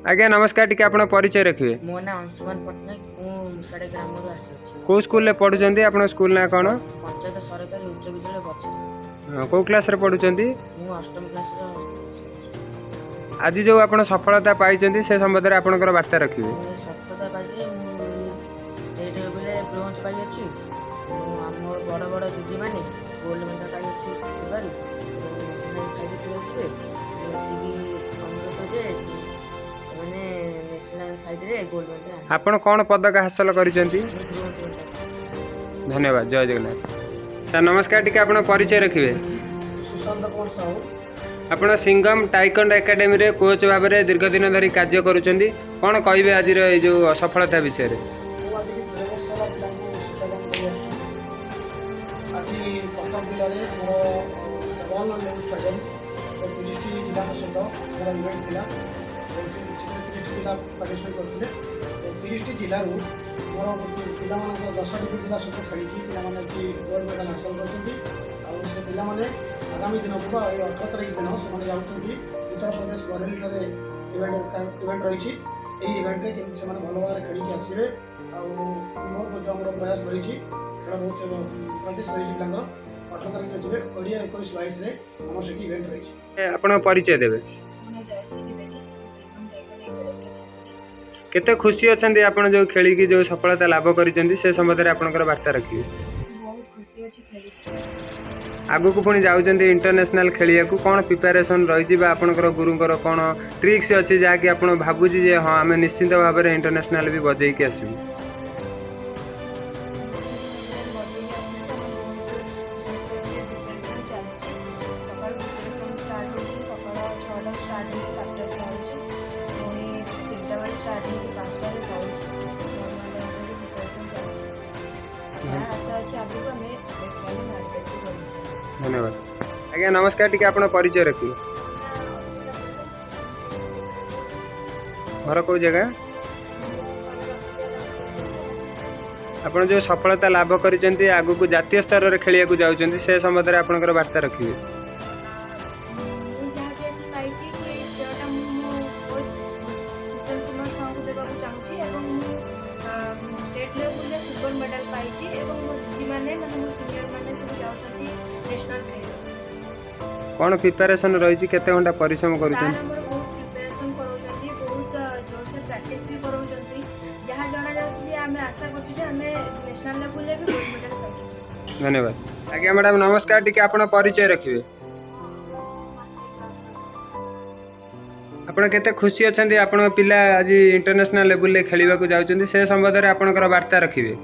आज्ञा नमस्कार टी आप परिचय रखिए। मो ना अंशुमान पट्टनायक मुझे ग्राम कौ स्कूल पढ़ुं आप स्कूल ना कौन? पंचायत सरकारी उच्च विद्यालय बच्चे। कौ क्लास रे पढ़ुं? अष्टम क्लास। आज जो आप सफलता पाई से संबंध में आपंकर वार्ता रखिए। सफलता पाई ब्रोंज पाई अच्छी बड़ बड़ दीदी मैंने गोल्ड मेडल पाई आपण कौन पदक हासिल कर? धन्यवाद। जय जगन्नाथ। सर नमस्कार टी आप परिचय रखिए। सुशांत कुमार साहू। आपण सिंगम टाइकोंडो एकेडमी रे कोच भाव में दीर्घ दिन धरी कार्य करुँच कौन कहे आज जो सफलता विषय? जिला मोर पिला 10टी जिला सब खेली पिलाने गोल्ड मेडल हासिल कर आगामी दिन को 18 तारीख दिन से जाऊँगी उत्तर प्रदेश बरेली इवेंट रही इवेंट से भल भाव खेल आसवे मोर जो प्रयास रही खेल बहुत प्रैक्टिस रही पिला 18 तारीख जी कोड़े 21-22 आम से इवेंट रही। आप परिचय देवे केते खुशी अच्छा आप जो खेल जो सफलता लाभ कर संबंध में आपंकर वार्ता रखिए। आगु को पुणी जाऊँ इंटरनेशनल खेलिया कौन प्रिपेरेसन रही आपंकर गुरुंर कौन ट्रिक्स अच्छी जहाँकि आप भावुची हाँ आम निश्चिंत भाव में इंटरनेशनल भी बजेकी आसू? धन्यवाद। आज्ञा नमस्कार टी आप परिचय रखिए। घर कौ जगह? आप जो सफलता लाभ कर आगु को जातीय स्तर में खेलिया जाऊँ से संबंध में आपंकर वार्ता रखिए। कौन प्रिपेरेसन रही केते घंटा परिश्रम कर? धन्यवाद। आज्ञा मैडम नमस्कार टी आप परिचय रखिए। आपड़ केते खुशी अच्छा आप पिला आज इंटरनेशनल लेवल में खेलने को जाऊँ से संबंध में आपंकर वार्ता रखिए।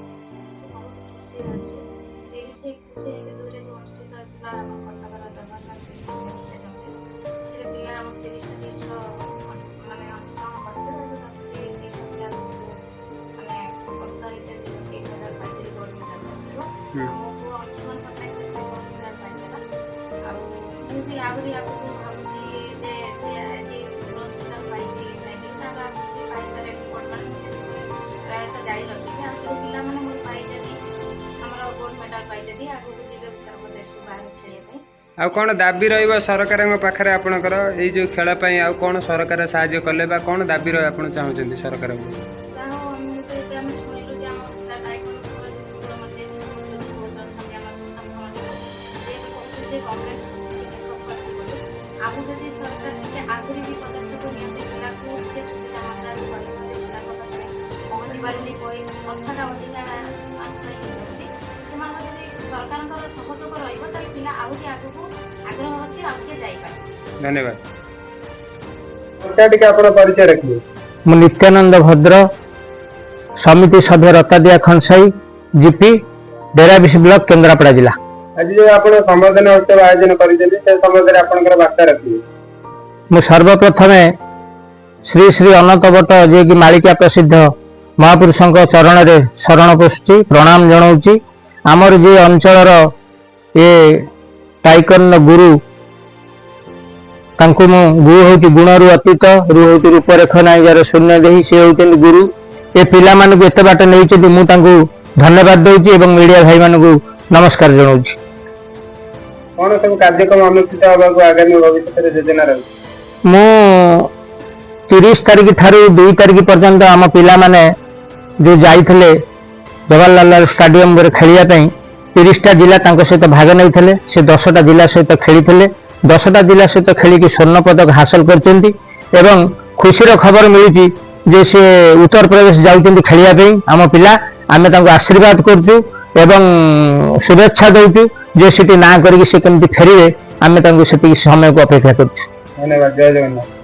आ कौन दाबी रही सरकार पाखे आपणकर ये जो खेल कौन सरकार साहाय्य कले कौन दाबी रही आप चाहते सरकार को? धन्यवाद। परिचय रखिए। मु नित्यानंद भद्र समिति सभ्य रतादिया खनसाई जीपी डेराबिस ब्लॉक केन्द्रापड़ा जिला। आज जो आप संवर्धना उत्सव आयोजन कर वार्ता रखिए। मु सर्वप्रथम श्री श्री अनंत भट्ट जे कि मालिका प्रसिद्ध महापुरुषों चरण रे शरण पुष्टि प्रणाम जनाऊँ। आमर जे अंचल ये टाइकोंडो गुरु तांकु गुरु हूँ गुणरु अतीत रु हूँ रूपरेख नाई जार शून्य दे सी हूँ गुरु ए पिला मानक एत बाट नहीं मुझे धन्यवाद दूसरी और मीडिया भाई मान नमस्कार जनाऊँ। कौन सब कार्यक्रम अनुष्ठित होगा आगामी भविष्य में योजना रही? मु 30 तारिख ठारू 2 तारिख पर्यंत आम पिलामाने जो जाइथिले जवाहरलाल स्टाडियम रे खेलिया पई 30टा जिला तांको सहित भाग नहीं से 10टा जिला सहित खेली 10टा जिला सहित खेलिकी स्वर्ण पदक हासिल करचंती एवं खुशीर खबर मिलुची जे से उत्तर प्रदेश जाउचंती खेलिया पई आम पिला आमे तांको आशीर्वाद करचु एवं शुभेच्छा दउचु जे सिटी ना करिकी से केमती फेरिवे आमे तांको सेती समय को अपेक्षा करचु। धन्यवाद। जय जगन्नाथ।